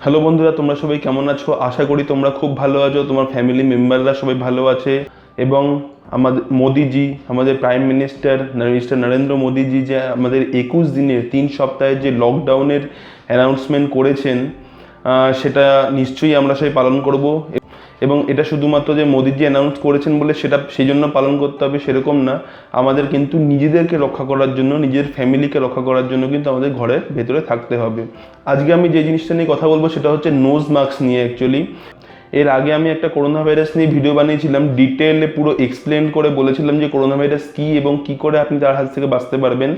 Hello বন্ধুরা, তোমরা সবাই কেমন আছো? আশা করি তোমরা খুব ভালো আছো, তোমার ফ্যামিলি মেম্বাররা সবাই ভালো আছে। এবং আমাদের মোদিজি, আমাদের প্রাইম মিনিস্টার মিস্টার নরেন্দ্র মোদিজি যে আমাদের 21 দিনের 3 সপ্তাহের যে লকডাউনের অ্যানাউন্সমেন্ট করেছেন, সেটা নিশ্চয়ই আমরা সবাই পালন করব। এবং এটা শুধুমাত্র যে মোদিজি অ্যানাউন্স করেছেন বলে সেটা সেই জন্য পালন করতে হবে সেরকম না। আমাদের কিন্তু নিজেদেরকে রক্ষা করার জন্য, নিজের ফ্যামিলিকে রক্ষা করার জন্য কিন্তু আমাদের ঘরের ভেতরে থাকতে হবে। আজকে আমি যে জিনিসটা নিয়ে কথা বলবো সেটা হচ্ছে নোজ মাস্ক নিয়ে। অ্যাকচুয়ালি এর আগে আমি একটা করোনা ভাইরাস নিয়ে ভিডিও বানিয়েছিলাম, ডিটেলে পুরো এক্সপ্লেন করে বলেছিলাম যে করোনা ভাইরাস কী এবং কি করে আপনি তার হাত থেকে বাঁচতে পারবেন।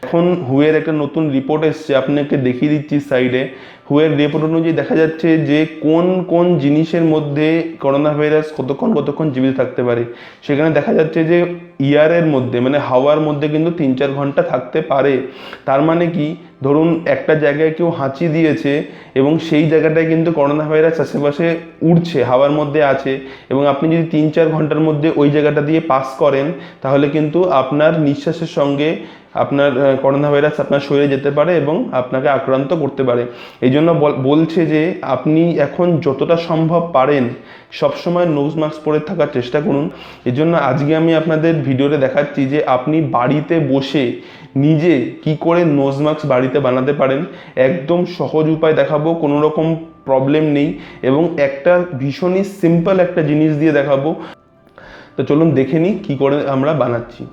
এখন হুয়ের একটা নতুন রিপোর্ট এসছে, আপনাকে দেখিয়ে দিচ্ছি সাইডে। হুয়ের রিপোর্ট অনুযায়ী দেখা যাচ্ছে যে কোন কোন জিনিসের মধ্যে করোনা ভাইরাস কতক্ষণ জীবিত থাকতে পারে। সেখানে দেখা যাচ্ছে যে ইয়ারের মধ্যে, মানে হাওয়ার মধ্যে কিন্তু 3-4 ঘন্টা থাকতে পারে। তার মানে কি, ধরুন একটা জায়গায় কেউ হাঁচি দিয়েছে এবং সেই জায়গাটায় কিন্তু করোনা ভাইরাস আশেপাশে উড়ছে, হাওয়ার মধ্যে আছে, এবং আপনি যদি 3-4 ঘন্টার মধ্যে ওই জায়গাটা দিয়ে পাস করেন তাহলে কিন্তু আপনার নিঃশ্বাসের সঙ্গে আপনার করোনা ভাইরাস আপনার শরীরে যেতে পারে এবং আপনাকে আক্রান্ত করতে পারে। এই জন্য বলছে যে আপনি এখন যতটা সম্ভব পারেন সবসময় নোজ মাস্ক পরে থাকার চেষ্টা করুন। এই জন্য আজকে আমি আপনাদের ভিডিওতে দেখাচ্ছি যে আপনি বাড়িতে বসে নিজে কি করে নোজ মাস্ক বাড়িতে বানাতে পারেন। একদম সহজ উপায় দেখাবো, কোনো রকম প্রবলেম নেই, এবং একটা ভীষণই সিম্পল একটা জিনিস দিয়ে দেখাবো। তো চলুন দেখে নিই কী করে আমরা বানাচ্ছি।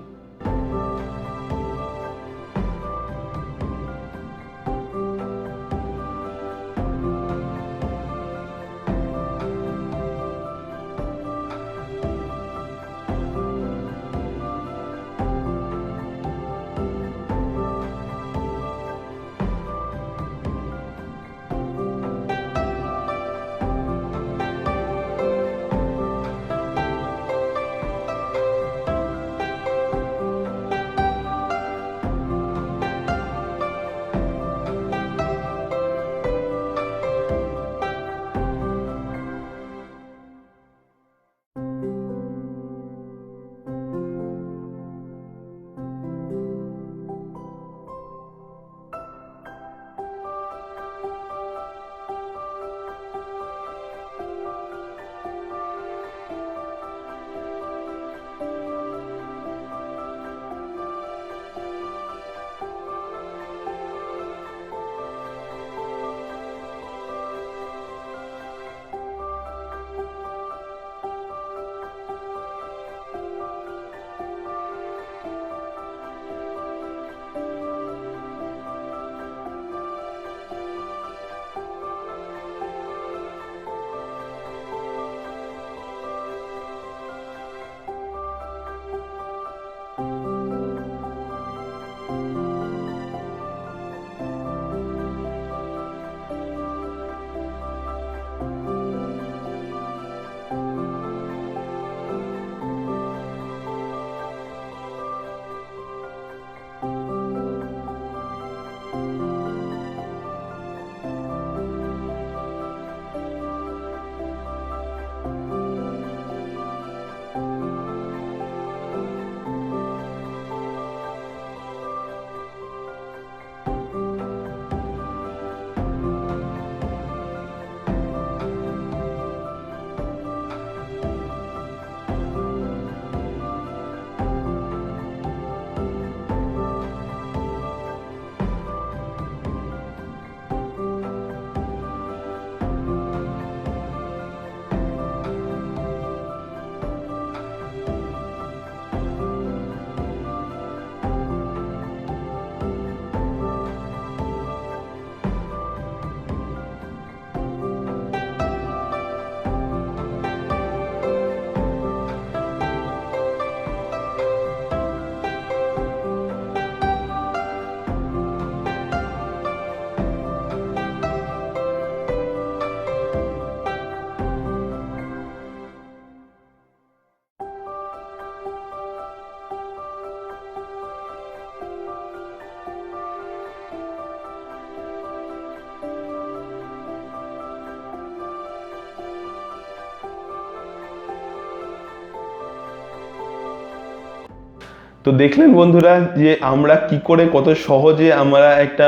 তো দেখলেন বন্ধুরা যে আমরা কি করে কত সহজে আমরা একটা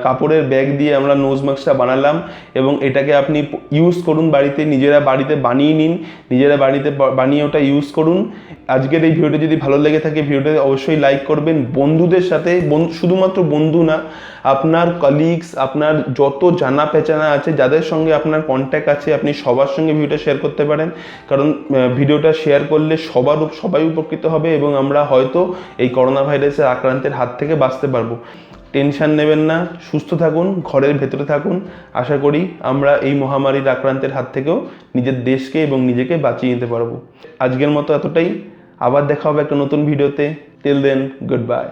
কাপড়ের ব্যাগ দিয়ে আমরা নোজ মাস্কটা বানালাম, এবং এটাকে আপনি ইউজ করুন বাড়িতে, নিজেরা বাড়িতে বানিয়ে নিন, নিজেরা বাড়িতে বানিয়ে ওটা ইউজ করুন। আজকের এই ভিডিওটি যদি ভালো লেগে থাকে ভিডিওটি অবশ্যই লাইক করবেন, বন্ধুদের সাথে, শুধুমাত্র বন্ধু না, আপনার কলিগস, আপনার যত জানা পেচানা আছে, যাদের সঙ্গে আপনার কন্ট্যাক্ট আছে, আপনি সবার সঙ্গে ভিডিওটা শেয়ার করতে পারেন। কারণ ভিডিওটা শেয়ার করলে সবাই উপকৃত হবে এবং আমরা হয়তো এই করোনা ভাইরাসের আক্রান্তের হাত থেকে বাঁচতে পারবো। টেনশন নেবেন না, সুস্থ থাকুন, ঘরের ভেতরে থাকুন। আশা করি আমরা এই মহামারীর আক্রান্তের হাত থেকেও নিজের দেশকে এবং নিজেকে বাঁচিয়ে নিতে পারবো। আজকের মতো এতটাই, আবার দেখা হবে একটা নতুন ভিডিওতে। Till then, good bye.